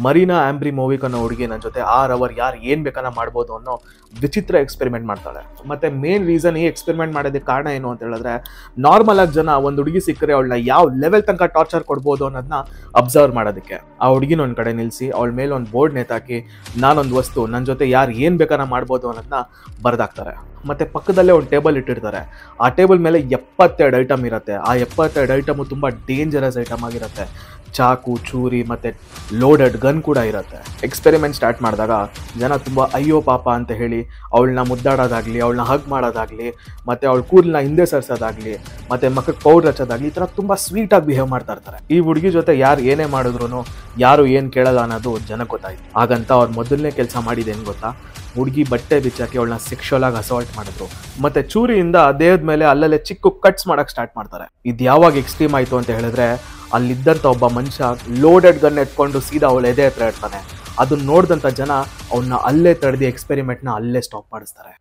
ಮರೀನಾ ಆಂಬ್ರಿ ಮೂವಿಕ್ ಅನ್ನೋ ಹುಡುಗಿ ನನ್ನ ಜೊತೆ 6 ಅವರ್ ಯಾರು ಏನು ಬೇಕನ್ನ ಮಾಡ್ಬೋದು ಅನ್ನೋ ವಿಚಿತ್ರ ಎಕ್ಸ್ಪೆರಿಮೆಂಟ್ ಮಾಡ್ತಾಳೆ. ಮತ್ತೆ ಮೇನ್ ರೀಸನ್ ಈ ಎಕ್ಸ್ಪೆರಿಮೆಂಟ್ ಮಾಡೋದಕ್ಕೆ ಕಾರಣ ಏನು ಅಂತ ಹೇಳಿದ್ರೆ, ನಾರ್ಮಲ್ ಆಗಿ ಜನ ಒಂದು ಹುಡುಗಿ ಸಿಕ್ಕರೆ ಅವಳನ್ನ ಯಾವ ಲೆವೆಲ್ ತನಕ ಟಾರ್ಚರ್ ಕೊಡ್ಬೋದು ಅನ್ನೋದನ್ನ ಅಬ್ಸರ್ವ್ ಮಾಡೋದಕ್ಕೆ. ಆ ಹುಡುಗಿನ ಒಂದು ಕಡೆ ನಿಲ್ಲಿಸಿ ಅವಳ ಮೇಲೆ ಒಂದು ಬೋರ್ಡ್ ನೇತಾಕಿ ನಾನೊಂದು ವಸ್ತು ನನ್ನ ಜೊತೆ ಯಾರು ಏನು ಬೇಕನ್ನ ಮಾಡ್ಬೋದು ಅನ್ನೋದನ್ನ ಬರ್ದಾಕ್ತಾರೆ. ಮತ್ತೆ ಪಕ್ಕದಲ್ಲೇ ಒಂದು ಟೇಬಲ್ ಇಟ್ಟಿರ್ತಾರೆ. ಆ ಟೇಬಲ್ ಮೇಲೆ 72 ಐಟಮ್ ಇರುತ್ತೆ. ಆ 72 ಐಟಮು ತುಂಬ ಡೇಂಜರಸ್ ಐಟಮ್ ಆಗಿರುತ್ತೆ. ಚಾಕು, ಚೂರಿ ಮತ್ತೆ ಲೋಡೆಡ್ ಗನ್ ಕೂಡ ಇರುತ್ತೆ. ಎಕ್ಸ್ಪೆರಿಮೆಂಟ್ ಸ್ಟಾರ್ಟ್ ಮಾಡಿದಾಗ ಜನ ತುಂಬ ಅಯ್ಯೋ ಪಾಪ ಅಂತ ಹೇಳಿ ಅವಳನ್ನ ಮುದ್ದಾಡೋದಾಗ್ಲಿ, ಅವಳನ್ನ ಹಗ್ ಮಾಡೋದಾಗ್ಲಿ, ಮತ್ತೆ ಅವಳ ಕೂದಲನ್ನ ಹಿಂದೆ ಸರ್ಸೋದಾಗ್ಲಿ, ಮತ್ತೆ ಮಕ್ಕಳಿಗೆ ಪೌಡರ್ ಹಚ್ಚೋದಾಗ್ಲಿ, ಈ ಥರ ತುಂಬ ಸ್ವೀಟಾಗಿ ಬಿಹೇವ್ ಮಾಡ್ತಾ ಇರ್ತಾರೆ. ಈ ಹುಡುಗಿ ಜೊತೆ ಯಾರು ಏನೇ ಮಾಡಿದ್ರು ಯಾರು ಏನು ಕೇಳಲ್ಲ ಅನ್ನೋದು ಜನಕ್ಕೆ ಗೊತ್ತಾಯ್ತು. ಹಾಗಂತ ಅವ್ರು ಮೊದಲನೇ ಕೆಲಸ ಮಾಡಿದ್ದೇನು ಗೊತ್ತಾ, ಹುಡುಗಿ ಬಟ್ಟೆ ಬಿಚ್ಚಾಕಿ ಅವಳನ್ನ ಸೆಕ್ಷುವಲ್ ಆಗಿ ಅಸಾಲ್ಟ್ ಮಾಡಿದ್ರು. ಮತ್ತೆ ಚೂರಿಯಿಂದ ದೇಹದ ಮೇಲೆ ಅಲ್ಲಲ್ಲೇ ಚಿಕ್ಕ ಕಟ್ಸ್ ಮಾಡಕ್ ಸ್ಟಾರ್ಟ್ ಮಾಡ್ತಾರೆ. ಇದು ಯಾವಾಗ ಎಕ್ಸ್ಟ್ರೀಮ್ ಆಯ್ತು ಅಂತ ಹೇಳಿದ್ರೆ, ಅಲ್ಲಿದ್ದಂಥ ಒಬ್ಬ ಮನುಷ್ಯ ಲೋಡೆಡ್ ಗನ್ ಎತ್ಕೊಂಡು ಸೀದಾ ಅವಳ ಎದೆ ಹತ್ರ ಇರ್ತಾನೆ. ಅದನ್ನ ನೋಡಿದಂಥ ಜನ ಅವನ್ನ ಅಲ್ಲೇ ತಡೆದು ಎಕ್ಸ್ಪೆರಿಮೆಂಟ್ನ ಅಲ್ಲೇ ಸ್ಟಾಪ್ ಮಾಡಿಸ್ತಾರೆ.